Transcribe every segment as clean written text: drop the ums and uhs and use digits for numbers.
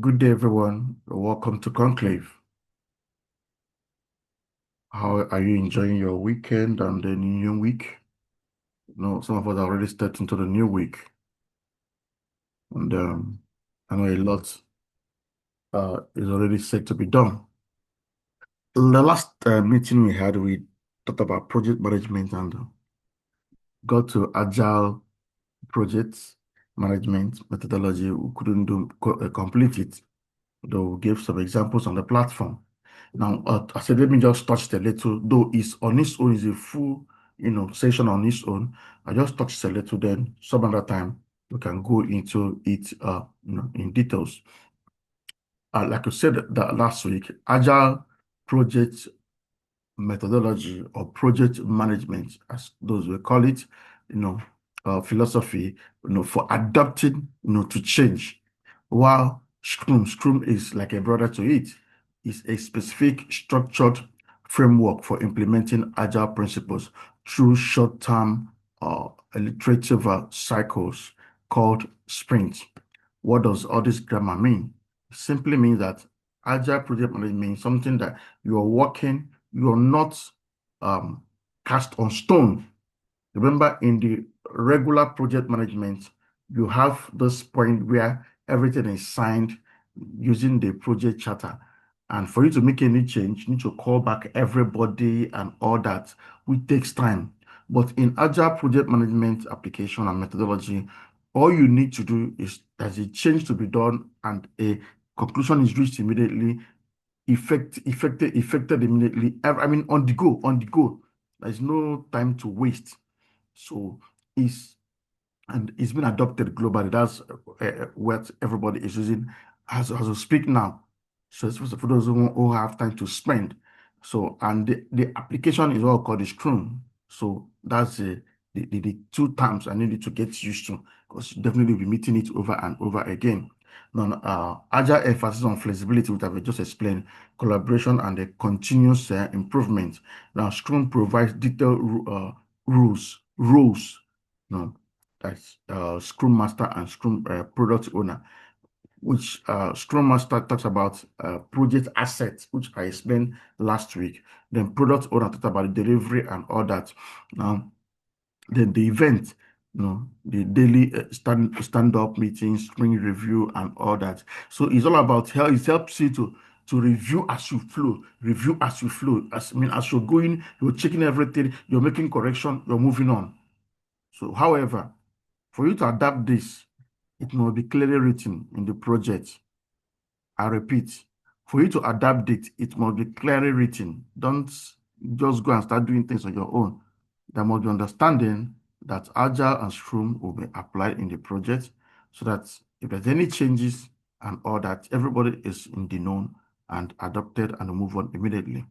Good day, everyone. Welcome to Conclave. How are you enjoying your weekend and the new week? Some of us are already stepped into the new week, and I know a lot is already set to be done. The last meeting we had, we talked about project management and got to agile projects management methodology. We couldn't complete it, though we gave some examples on the platform. Now, I said, let me just touch a little, though it's on its own, is a full, session on its own. I just touched a little, then some other time we can go into it, in details. Like I said that last week, agile project methodology or project management, as those will call it, philosophy, for adapting, to change. While Scrum is like a brother to it, is a specific structured framework for implementing agile principles through short-term iterative cycles called sprints. What does all this grammar mean? It simply means that agile project management means something that you are working, you are not cast on stone. Remember, in the regular project management, you have this point where everything is signed using the project charter. And for you to make any change, you need to call back everybody and all that, which takes time. But in agile project management application and methodology, all you need to do is there's a change to be done and a conclusion is reached immediately, effected immediately. I mean, on the go, on the go. There's no time to waste. So it's been adopted globally. That's what everybody is using as we speak now. So it's for those who have time to spend. So and the application is all called the Scrum. So that's the two terms I need you to get used to because you definitely will be meeting it over and over again. Now, agile emphasis on flexibility, which I've just explained, collaboration and the continuous improvement. Now, Scrum provides detailed roles, no, that's Scrum Master and Scrum Product Owner, which Scrum Master talks about project assets, which I explained last week. Then Product Owner talks about the delivery and all that. Now, then the event, the daily stand-up meetings, spring review, and all that. So it's all about how it helps you to review as you flow, review as you flow. As you're going, you're checking everything, you're making correction, you're moving on. So, however, for you to adapt this, it must be clearly written in the project. I repeat, for you to adapt it, it must be clearly written. Don't just go and start doing things on your own. There must be understanding that Agile and Scrum will be applied in the project so that if there's any changes and all that, everybody is in the known and adopted and move on immediately.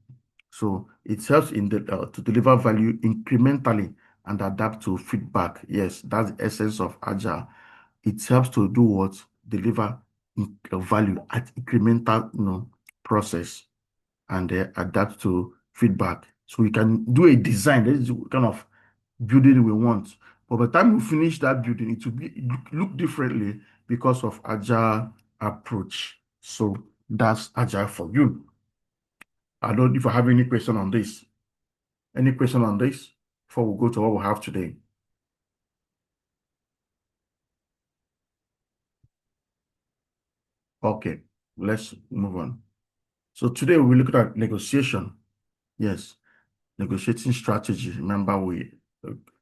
So it helps to deliver value incrementally and adapt to feedback. Yes, that's the essence of Agile. It helps to do what? Deliver value at incremental, process and adapt to feedback. So we can do a design. This is the kind of building we want. But by the time we finish that building, it will look differently because of Agile approach. So that's Agile for you. I don't know if I have any question on this. Any question on this before we go to what we have today? Okay, let's move on. So today we look at negotiation. Yes, negotiating strategy. Remember we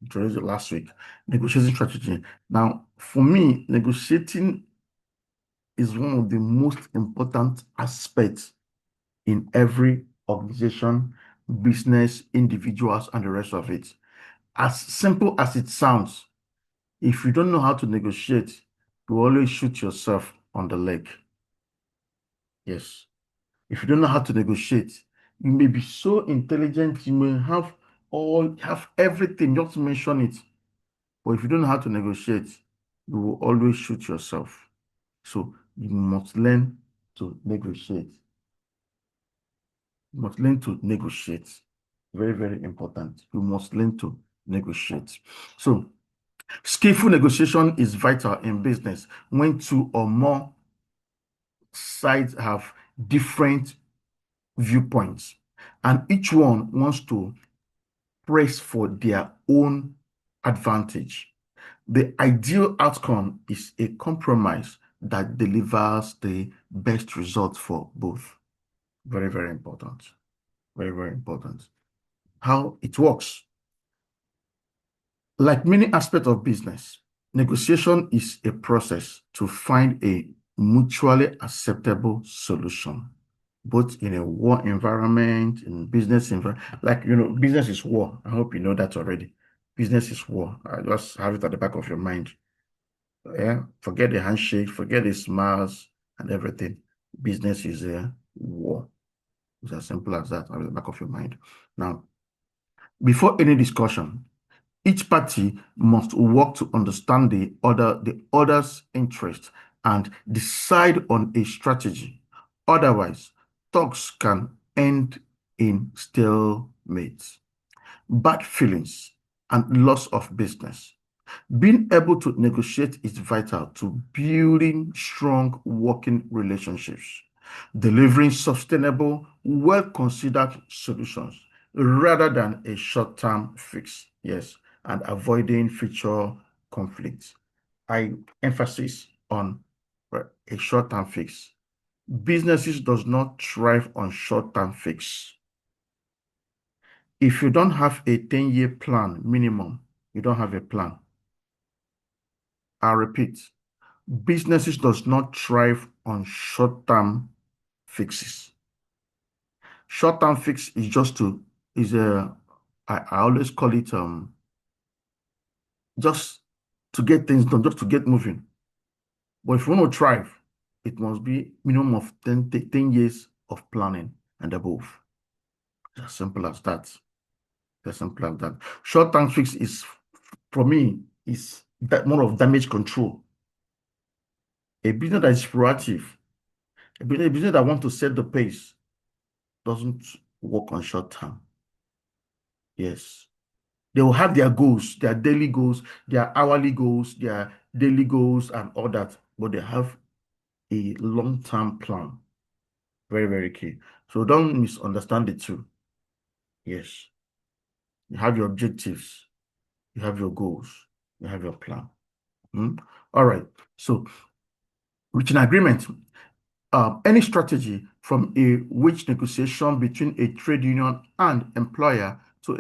introduced it last week. Negotiating strategy. Now, for me, negotiating is one of the most important aspects in every organization, business, individuals, and the rest of it. As simple as it sounds, if you don't know how to negotiate, you always shoot yourself on the leg. Yes. If you don't know how to negotiate, you may be so intelligent, you may have everything, just mention it. But if you don't know how to negotiate, you will always shoot yourself. So you must learn to negotiate. You must learn to negotiate. Very, very important. You must learn to negotiate. So skillful negotiation is vital in business when two or more sides have different viewpoints, and each one wants to press for their own advantage. The ideal outcome is a compromise that delivers the best result for both. Very, very important. Very, very important. How it works. Like many aspects of business, negotiation is a process to find a mutually acceptable solution, both in a war environment, in business environment. Like, business is war. I hope you know that already. Business is war. I just have it at the back of your mind. Yeah, forget the handshake, forget the smiles and everything. Business is a war. It's as simple as that at the back of your mind. Now, before any discussion, each party must work to understand the other's interest and decide on a strategy. Otherwise, talks can end in stalemate, bad feelings, and loss of business. Being able to negotiate is vital to building strong working relationships, delivering sustainable, well-considered solutions rather than a short-term fix. Yes, and avoiding future conflicts. I emphasis on a short-term fix. Businesses does not thrive on short-term fix. If you don't have a 10-year plan minimum, you don't have a plan. I repeat, businesses does not thrive on short-term fixes. Short-term fix is just to is a I always call it just to get things done, just to get moving. But if you want to thrive, it must be minimum of 10 years of planning and above. As simple as that. As simple as that. Short-term fix is, for me, is that more of damage control. A business that is proactive, a business that wants to set the pace, doesn't work on short term. Yes. They will have their goals, their daily goals, their hourly goals, their daily goals, and all that, but they have a long-term plan. Very, very key. So don't misunderstand the two. Yes. You have your objectives, you have your goals, you have your plan. All right. So reaching agreement. Any strategy from a wage negotiation between a trade union and employer to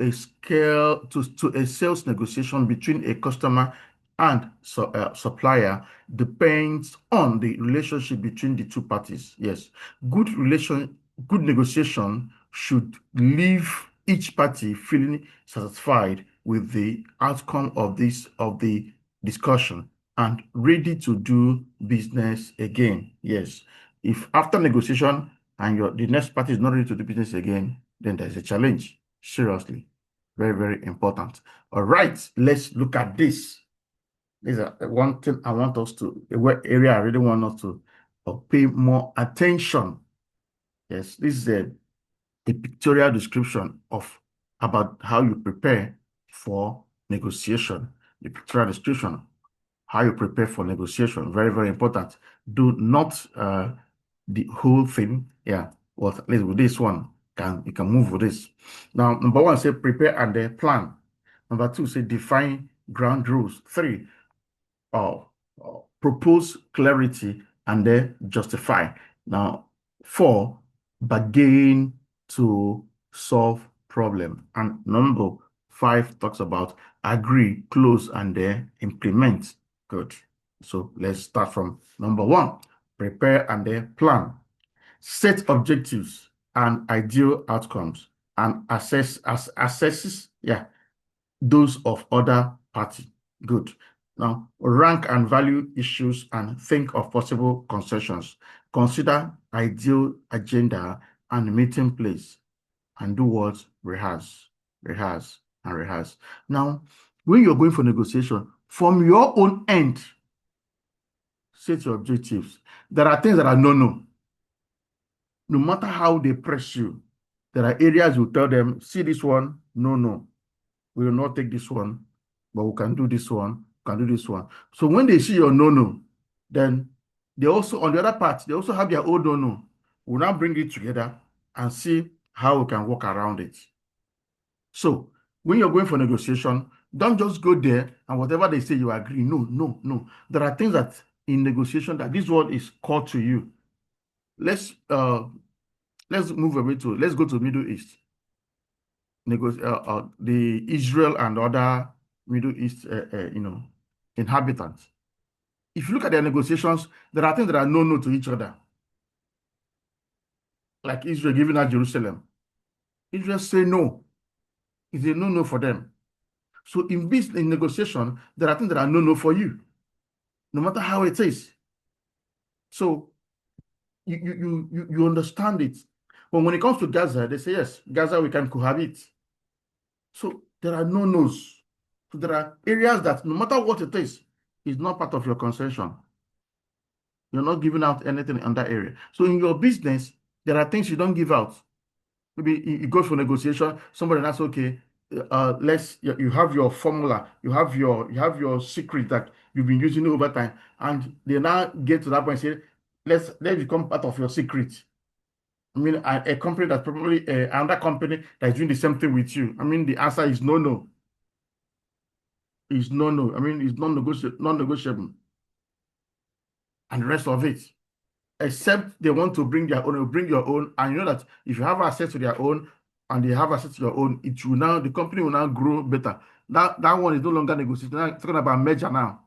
a sales negotiation between a customer and supplier depends on the relationship between the two parties. Yes, good negotiation should leave each party feeling satisfied with the outcome of the discussion and ready to do business again. Yes. If after negotiation and the next party is not ready to do business again, then there's a challenge. Seriously. Very, very important. All right, let's look at this. This is one thing I want us to, area I really want us to pay more attention. Yes, this is a pictorial description of about how you prepare for negotiation. The pictorial description, how you prepare for negotiation, very, very important. Do not the whole thing. Yeah, well, at least with this one, you can move with this. Now, number one, say prepare and then plan. Number two, say define ground rules. Three, propose clarity and then justify. Now, four, bargain to solve problem. And number five talks about agree, close, and then implement. Good. So let's start from number one, prepare and then plan. Set objectives and ideal outcomes and assesses those of other party. Good. Now, rank and value issues and think of possible concessions. Consider ideal agenda and meeting place and do what? Rehearse, rehearse, and rehearse. Now, when you're going for negotiation, from your own end, set your objectives. There are things that are no. No matter how they press you, there are areas you tell them, see this one, no. We will not take this one, but we can do this one, can do this one. So when they see your no, then They also, on the other part, they also have their own no. We'll now bring it together and see how we can work around it. So when you're going for negotiation, don't just go there and whatever they say you agree. No, no, no. There are things that in negotiation that this word is called to you. Let's move away to let's go to Middle East. The Israel and other Middle East inhabitants. If you look at their negotiations, there are things that are no to each other. Like Israel giving out Jerusalem. Israel say no. It's a no for them. So in negotiation, there are things that are no for you, no matter how it is. So you understand it. But when it comes to Gaza, they say yes, Gaza we can cohabit. So there are no-nos. So there are areas that no matter what it is not part of your concession. You're not giving out anything in that area. So in your business, there are things you don't give out. Maybe you go for negotiation, somebody asks, okay, you have your formula, you have your secret that you've been using over time, and they now get to that point and say, let's become part of your secret. I mean, a company that's probably another company that's doing the same thing with you. I mean, the answer is no. Is no. I mean, it's non-negotiable. And the rest of it, except they want to bring their own, bring your own, and you know that if you have access to their own and they have access to your own, the company will now grow better. That one is no longer negotiating. Now talking about merger now.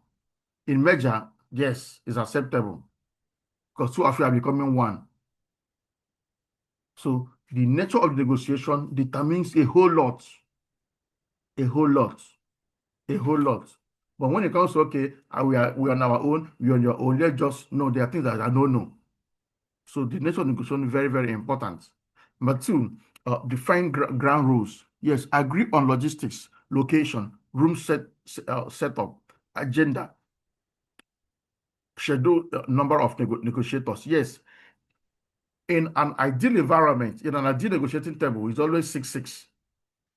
In merger, yes, it's acceptable because two of you are becoming one. So the nature of the negotiation determines a whole lot. A whole lot. A whole lot. But when it comes to okay, we are on our own, we are on your own, let's just know there are things that are no. So the nature of negotiation is very, very important. Number two, define ground rules. Yes, agree on logistics, location, room setup, agenda, schedule, number of negotiators. Yes, in an ideal environment, in an ideal negotiating table, it's always 6-6.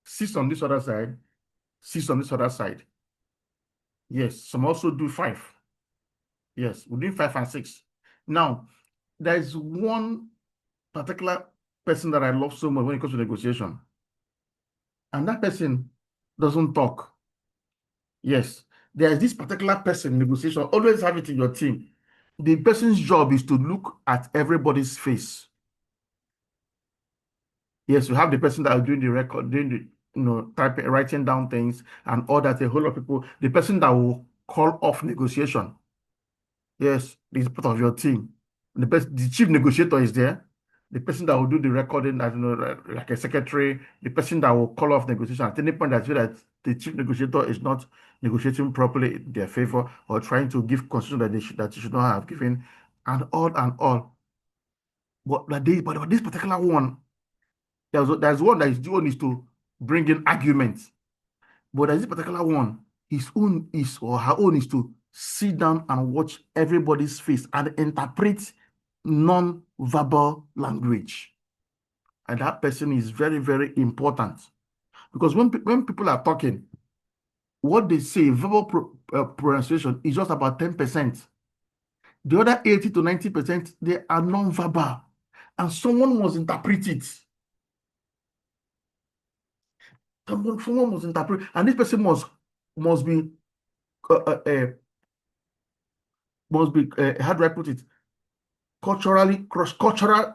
6 on this other side, 6 on this other side. Yes, some also do 5. Yes, we do 5 and 6. Now, there is one particular person that I love so much when it comes to negotiation. And that person doesn't talk. Yes, there is this particular person in negotiation, always have it in your team. The person's job is to look at everybody's face. Yes, you have the person that is doing the record, doing the, typing, writing down things and all that, a whole lot of people. The person that will call off negotiation. Yes, is part of your team. The chief negotiator is there. The person that will do the recording, as like a secretary, the person that will call off negotiation at any point that feel that the chief negotiator is not negotiating properly in their favor or trying to give concession that they should not have given, and all. But this particular one, there's one that is the one is to bring in arguments. But there's this particular one, his own is or her own is to sit down and watch everybody's face and interpret non-verbal language. And that person is very, very important. Because when people are talking, what they say, verbal pronunciation is just about 10%. The other 80 to 90%, they are non-verbal. And someone must interpret it. Someone must interpret, and this person must be uh, uh, uh, how do I put it? Culturally, cross-cultural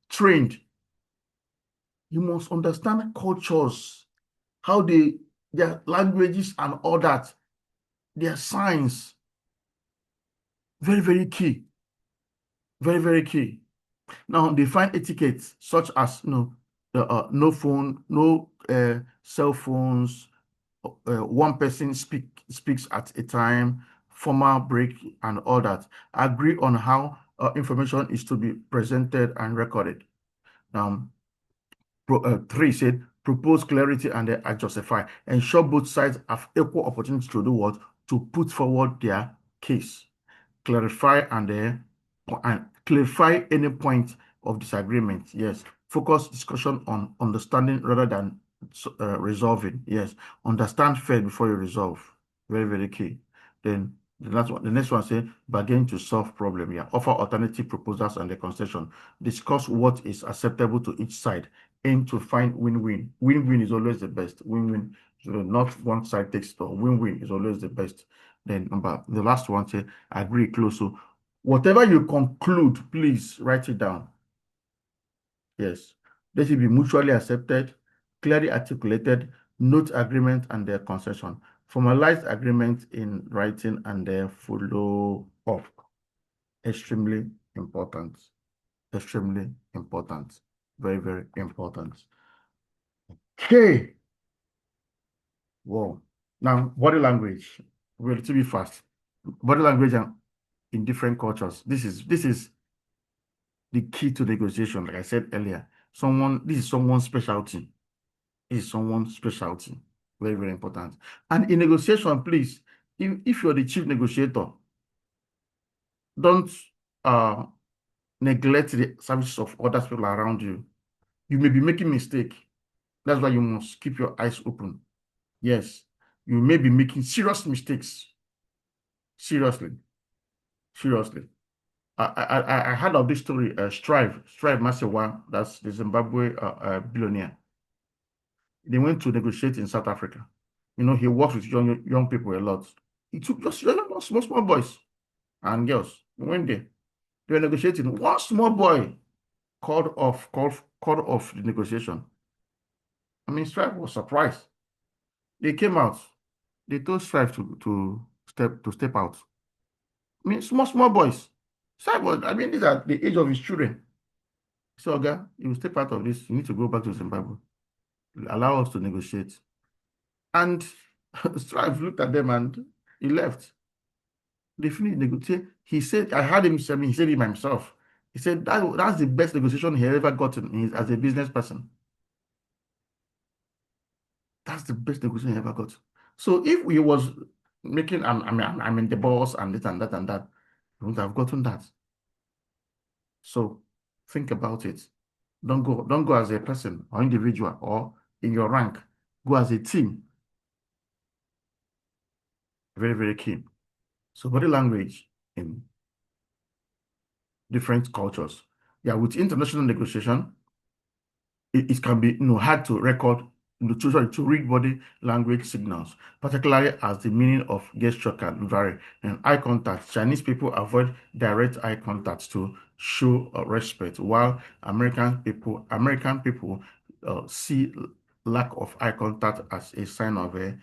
trained. You must understand cultures, how their languages and all that, their signs. Very, very key. Very, very key. Now, define etiquette such as no phone, no cell phones, one person speaks at a time, formal break, and all that. Agree on how information is to be presented and recorded. 3 said, propose clarity and justify. Ensure both sides have equal opportunity to do what? To put forward their case. Clarify and clarify any point of disagreement. Yes. Focus discussion on understanding rather than resolving. Yes. Understand first before you resolve. Very, very key. Then The next one say bargain to solve problem. Yeah, offer alternative proposals and the concession. Discuss what is acceptable to each side. Aim to find win-win. Win-win is always the best. Win-win, so not one side takes it all. Win-win is always the best. Then the last one say agree close. So whatever you conclude, please write it down. Yes, they should be mutually accepted, clearly articulated, note agreement and their concession. Formalize agreement in writing and then follow up. Extremely important. Extremely important. Very, very important. Okay. Wow. Now, body language. We're a little bit fast. Body language in different cultures. This is the key to negotiation. Like I said earlier, this is someone's specialty. This is someone's specialty. Very, very important. And in negotiation, please, if you're the chief negotiator, don't uh neglect the services of other people around you. You may be making mistake. That's why you must keep your eyes open. Yes, you may be making serious mistakes. Seriously, seriously. I heard of this story. Strive Masewa, that's the Zimbabwe billionaire. They went to negotiate in South Africa. You know, he works with young people a lot. He took just small boys and girls. They went there. They were negotiating. One small boy called off the negotiation. I mean, Strive was surprised. They came out. They told Strive to step out. I mean, small boys. Strive was, I mean, these are the age of his children. So, okay, you will step out of this. You need to go back to Zimbabwe. Allow us to negotiate. And Strive looked at them and he left. They finished negotiating. He said, I heard him say, he said it himself. He said that's the best negotiation he ever gotten as a business person. That's the best negotiation he ever got. So if he was making, I'm in the boss and this and that and that, he would have gotten that. So think about it. Don't go as a person or individual or in your rank. Go as a team. Very, very key. So body language in different cultures. Yeah, with international negotiation, it can be hard to record to read body language signals, particularly as the meaning of gesture can vary. And eye contact, Chinese people avoid direct eye contact to show respect, while American people see lack of eye contact as a sign of a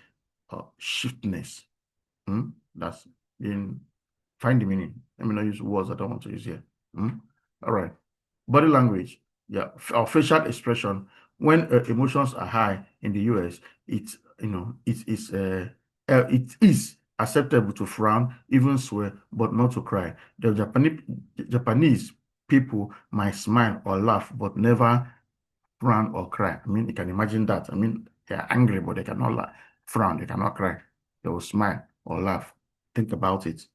shiftness. That's in find the meaning. Let me not use words I don't want to use here. All right. Body language, yeah, or facial expression. When emotions are high in the US, it is acceptable to frown, even swear, but not to cry. The Japanese people might smile or laugh, but never frown or cry. I mean, you can imagine that. I mean, they are angry, but they cannot frown, they cannot cry. They will smile or laugh. Think about it.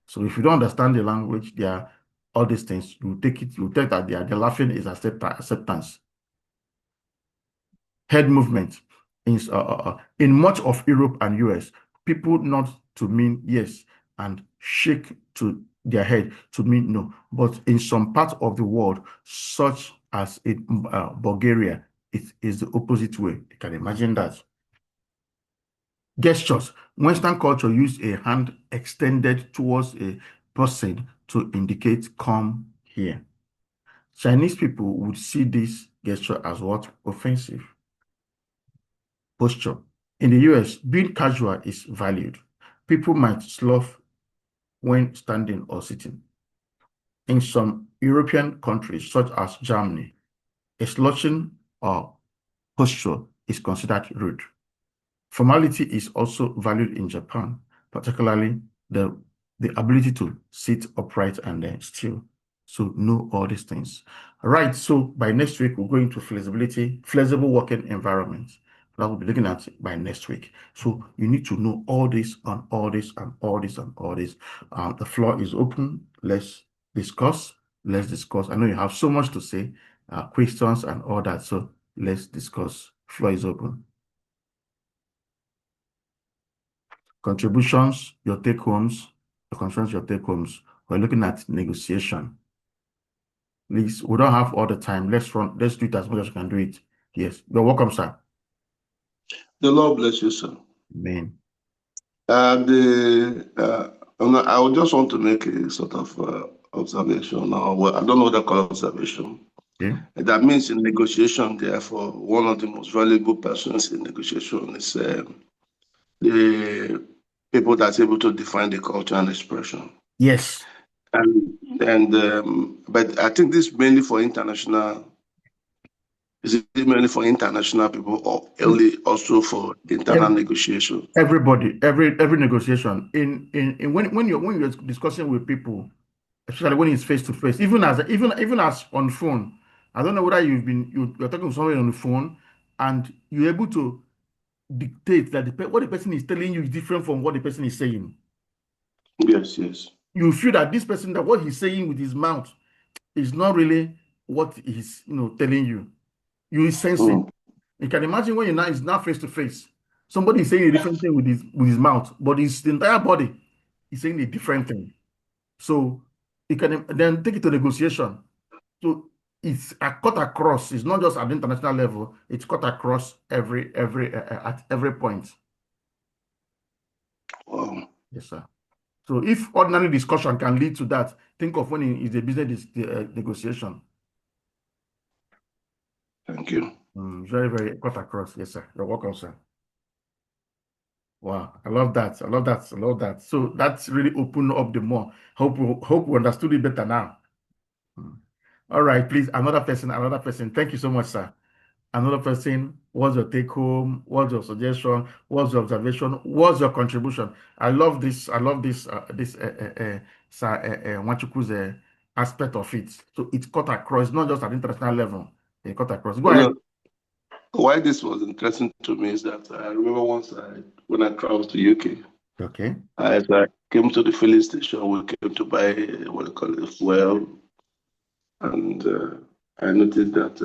So if you don't understand the language, they are all these things, you take that the laughing is acceptance. Head movement in much of Europe and US, people nod to mean yes and shake to their head to mean no. But in some parts of the world, such as in Bulgaria, it is the opposite way. You can imagine that. Gestures. Western culture use a hand extended towards a person to indicate come here. Chinese people would see this gesture as what? Offensive. Posture. In the US, being casual is valued. People might slough when standing or sitting. In some European countries, such as Germany, a slouching or posture is considered rude. Formality is also valued in Japan, particularly the ability to sit upright and then still. So know all these things. All right, so by next week, we'll go into flexible working environments. That we'll be looking at by next week. So you need to know all this and all this and all this and all this. The floor is open. Let's discuss. Let's discuss. I know you have so much to say, questions and all that. So let's discuss. Floor is open. Contributions, your take homes. your concerns, your take homes. We're looking at negotiation. Please, we don't have all the time. Let's do it as much as we can do it. Yes. You're welcome, sir. The Lord bless you, sir. Amen. I would just want to make a sort of observation. Well, I don't know what I call observation. Okay. That means in negotiation, therefore, one of the most valuable persons in negotiation is the people that's able to define the culture and expression. Yes. But I think this mainly for international. Is it mainly for international people or only also for internal negotiation? Everybody, every negotiation in when you're discussing with people, especially when it's face to face, even as on phone. I don't know whether you're talking to someone on the phone and you're able to dictate that what the person is telling you is different from what the person is saying. Yes, yes. You feel that this person, that what he's saying with his mouth is not really what he's telling you. You sense it. You can imagine when it's now face to face. Somebody is saying a different thing with his mouth, but his entire body is saying a different thing. So you can then take it to negotiation. So it's a cut across. It's not just at the international level. It's cut across every at every point. Wow. Yes, sir. So if ordinary discussion can lead to that, think of when it is a business negotiation. Thank you. Very, very cut across. Yes, sir. You're welcome, sir. Wow, I love that. I love that. I love that. So that's really opened up the more. Hope we understood it better now. All right, please. Another person. Another person. Thank you so much, sir. Another person. What's your take home? What's your suggestion? What's your observation? What's your contribution? I love this. I love this. Sir Nwachukwu's aspect of it. So it's cut across, not just at international level. It cut across. Go ahead. Why this was interesting to me is that I remember once when I traveled to UK. Okay. As I came to the filling station, we came to buy what they call it, fuel, and I noticed that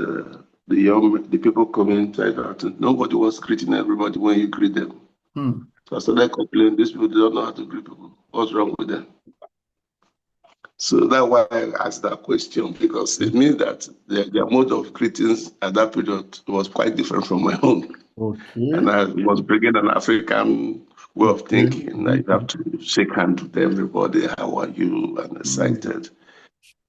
the people coming inside out, nobody was greeting everybody when you greet them. So I started complaining, these people don't know how to greet people. What's wrong with them? So that's why I asked that question, because it means that their mode of greetings at that period was quite different from my own. Okay. And I was bringing an African way of thinking that you have to shake hands with everybody. How are you? And excited.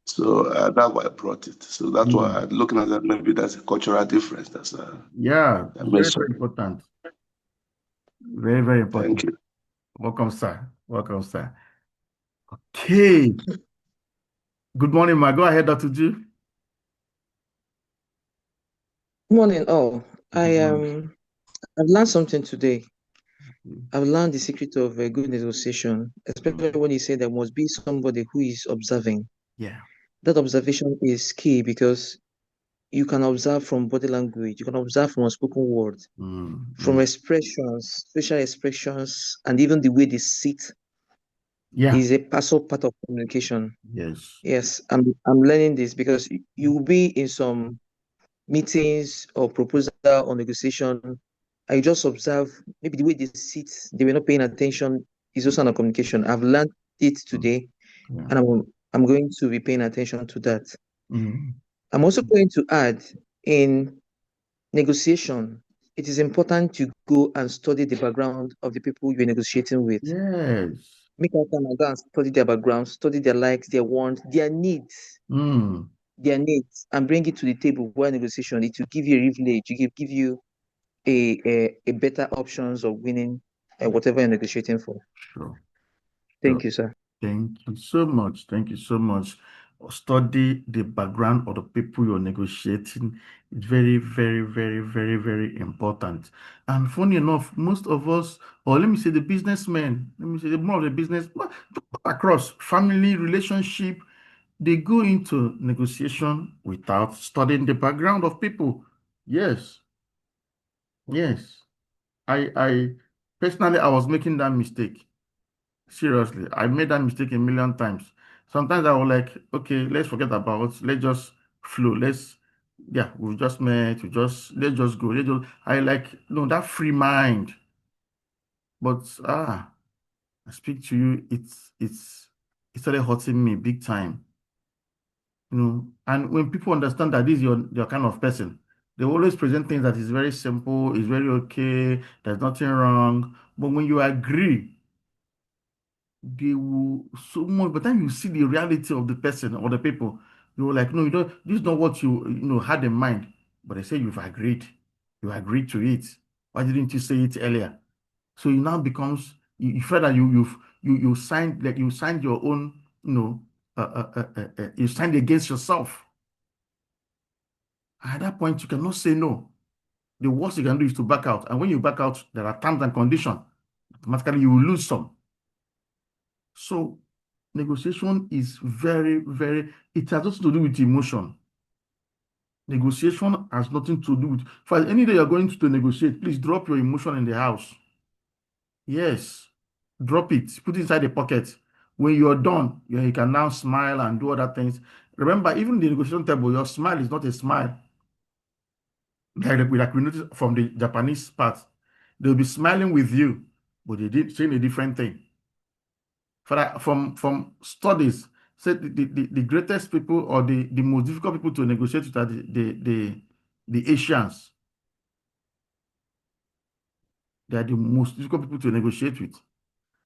So that's why I brought it. So that's why I'm looking at that. Maybe that's a cultural difference. That's very, very important. Very, very important. Thank you. Welcome, sir. Welcome, sir. Okay. Good morning, ma. Go ahead, Dr. Ju. Good morning. I've learned something today. I've learned the secret of a good negotiation, especially when you say there must be somebody who is observing. Yeah. That observation is key because you can observe from body language, you can observe from unspoken words, from expressions, facial expressions, and even the way they sit. Is a part of communication. Yes. Yes, I'm learning this because you will be in some meetings or proposal or negotiation. I just observe maybe the way they sit, they were not paying attention. Is also a communication. I've learned it today, and I'm going to be paying attention to that. I'm also going to add, in negotiation, it is important to go and study the background of the people you're negotiating with. Yes. Make out time and go and study their background, study their likes, their wants, their needs. Their needs, and bring it to the table while negotiation. It will give you a privilege, give you a better options of winning whatever you're negotiating for. Sure. Thank you, sir. Thank you so much. Thank you so much. Study the background of the people you're negotiating. It's very, very, very, very, very important. And funny enough, most of us, or let me say the businessmen, let me say more of the business across family relationship, they go into negotiation without studying the background of people. Yes. Yes. I personally, I was making that mistake. Seriously, I made that mistake a million times. Sometimes I was like, okay, let's forget about it. Let's just flow. We've just met. Let's just go. I like, that free mind. But I speak to you, it started hurting me big time. And when people understand that this is your kind of person, they always present things that is very simple, is very okay, there's nothing wrong. But when you agree, they will so much. By the time you see the reality of the person or the people, you're like, no, you don't. This is not what you had in mind. But they say you've agreed. You agreed to it. Why didn't you say it earlier? So it now becomes you feel that you signed like you signed your own, you signed against yourself. At that point, you cannot say no. The worst you can do is to back out. And when you back out, there are terms and conditions. Automatically, you will lose some. So negotiation is very, very, it has nothing to do with emotion. Negotiation has nothing to do with, for any day you're going to negotiate, please drop your emotion in the house. Yes, drop it, put it inside the pocket. When you're done, you can now smile and do other things. Remember, even the negotiation table, your smile is not a smile. Like we noticed from the Japanese part, they'll be smiling with you, but they did saying a different thing. From studies, say the greatest people or the most difficult people to negotiate with are the Asians. They are the most difficult people to negotiate with.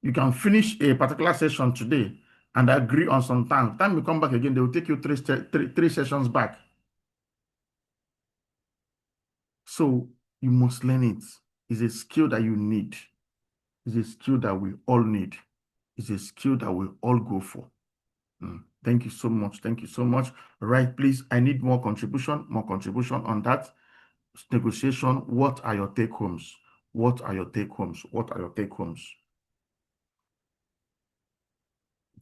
You can finish a particular session today and agree on some time. Time you come back again, they will take you three sessions back. So you must learn it. It's a skill that you need. It's a skill that we all need. It's a skill that we all go for. Thank you so much. Thank you so much. Right, please. I need more contribution on that. Negotiation. What are your take homes? What are your take homes? What are your take homes?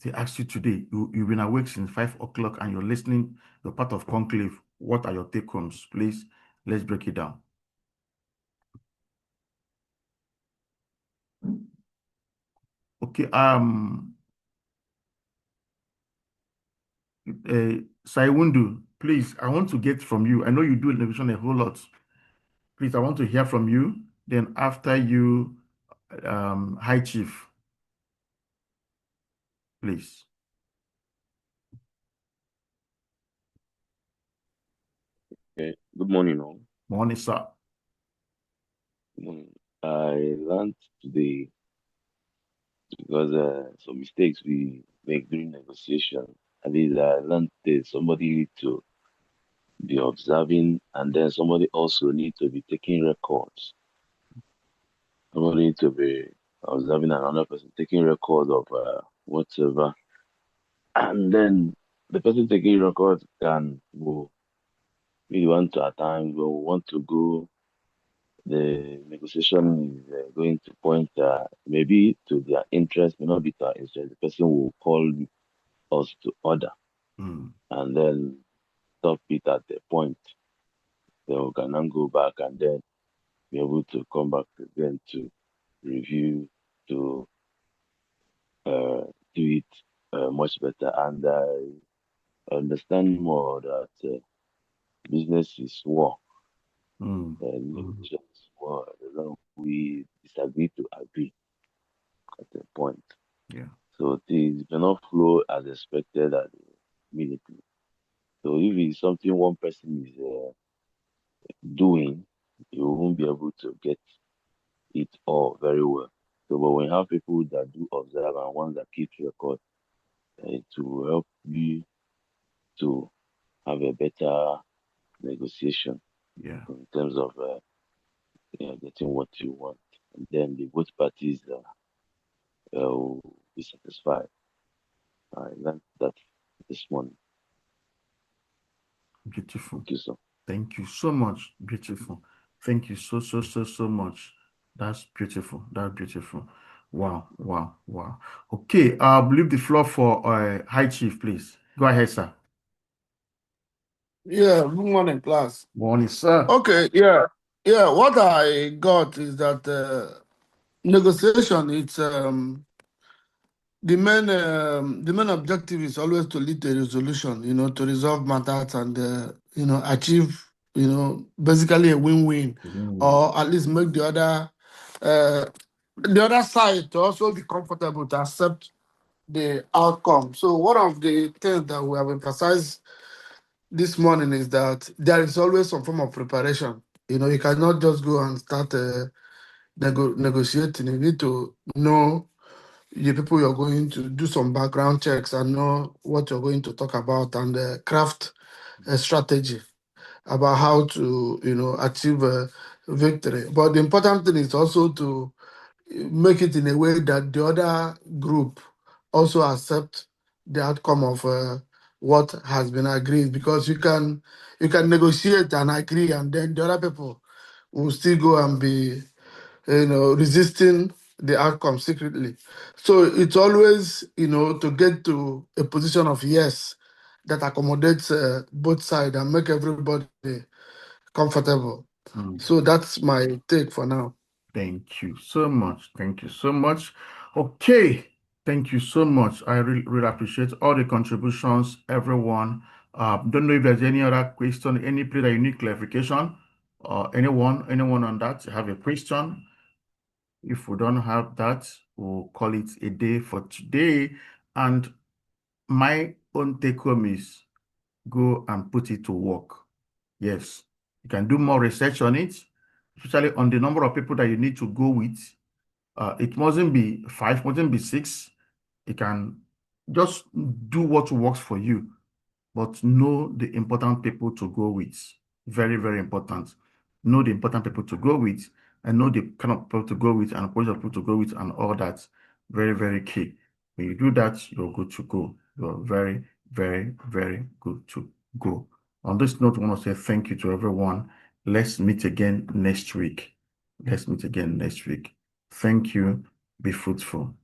They asked you today, you've been awake since 5 o'clock and you're listening, you're part of conclave. What are your take homes? Please, let's break it down. Okay, Saiwundu, please, I want to get from you. I know you do negotiation a whole lot. Please, I want to hear from you. Then after you, High Chief, please. Okay. Good morning, all. Morning, sir. Good morning. I learned today because some mistakes we make during negotiation. At least I learned that somebody need to be observing, and then somebody also need to be taking records. Somebody need to be observing another person taking record of whatever, and then the person taking record will be the one to at times will want to go. The negotiation is going to point maybe to their interest, may not be to our interest. The person will call us to order and then stop it at the point. Then we can then go back and then be able to come back again to review, to do it much better. And I understand more that business is war. Negotiation is war. We disagree to agree at the point. Yeah. So things cannot flow as expected immediately. So if it's something one person is doing, you won't be able to get it all very well. So, but when you have people that do observe and ones that keep record, it will help you to have a better negotiation. Yeah. In terms of getting what you want, and then the both parties will be satisfied. I learned that this morning. Beautiful. Thank you, sir. Thank you so much. Beautiful. Thank you so much. That's beautiful. That's beautiful. Wow. Okay, I'll leave the floor for High Chief, please. Go ahead, sir. Yeah, good morning, class. Morning, sir. Okay, yeah. What I got is that negotiation. It's the main objective is always to lead to resolution. To resolve matters and achieve basically a win-win, or at least make the other the other side to also be comfortable to accept the outcome. So one of the things that we have emphasized this morning is that there is always some form of preparation. You cannot just go and start negotiating. You need to know the people you're going to do some background checks and know what you're going to talk about and craft a strategy about how to, achieve victory. But the important thing is also to make it in a way that the other group also accept the outcome of what has been agreed, because you can negotiate and agree, and then the other people will still go and be resisting the outcome secretly. So it's always to get to a position of yes that accommodates both sides and make everybody comfortable. So that's my take for now. Thank you so much. Thank you so much. Okay. Thank you so much. I really, really appreciate all the contributions, everyone. Don't know if there's any other question, any place that you need clarification, or anyone on that have a question. If we don't have that, we'll call it a day for today. And my own take home is go and put it to work. Yes, you can do more research on it, especially on the number of people that you need to go with. It mustn't be 5, mustn't be 6. You can just do what works for you, but know the important people to go with. Very, very important. Know the important people to go with and know the kind of people to go with and quality of people to go with and all that. Very, very key. When you do that, you're good to go. You're very, very, very good to go. On this note, I want to say thank you to everyone. Let's meet again next week. Let's meet again next week. Thank you. Be fruitful.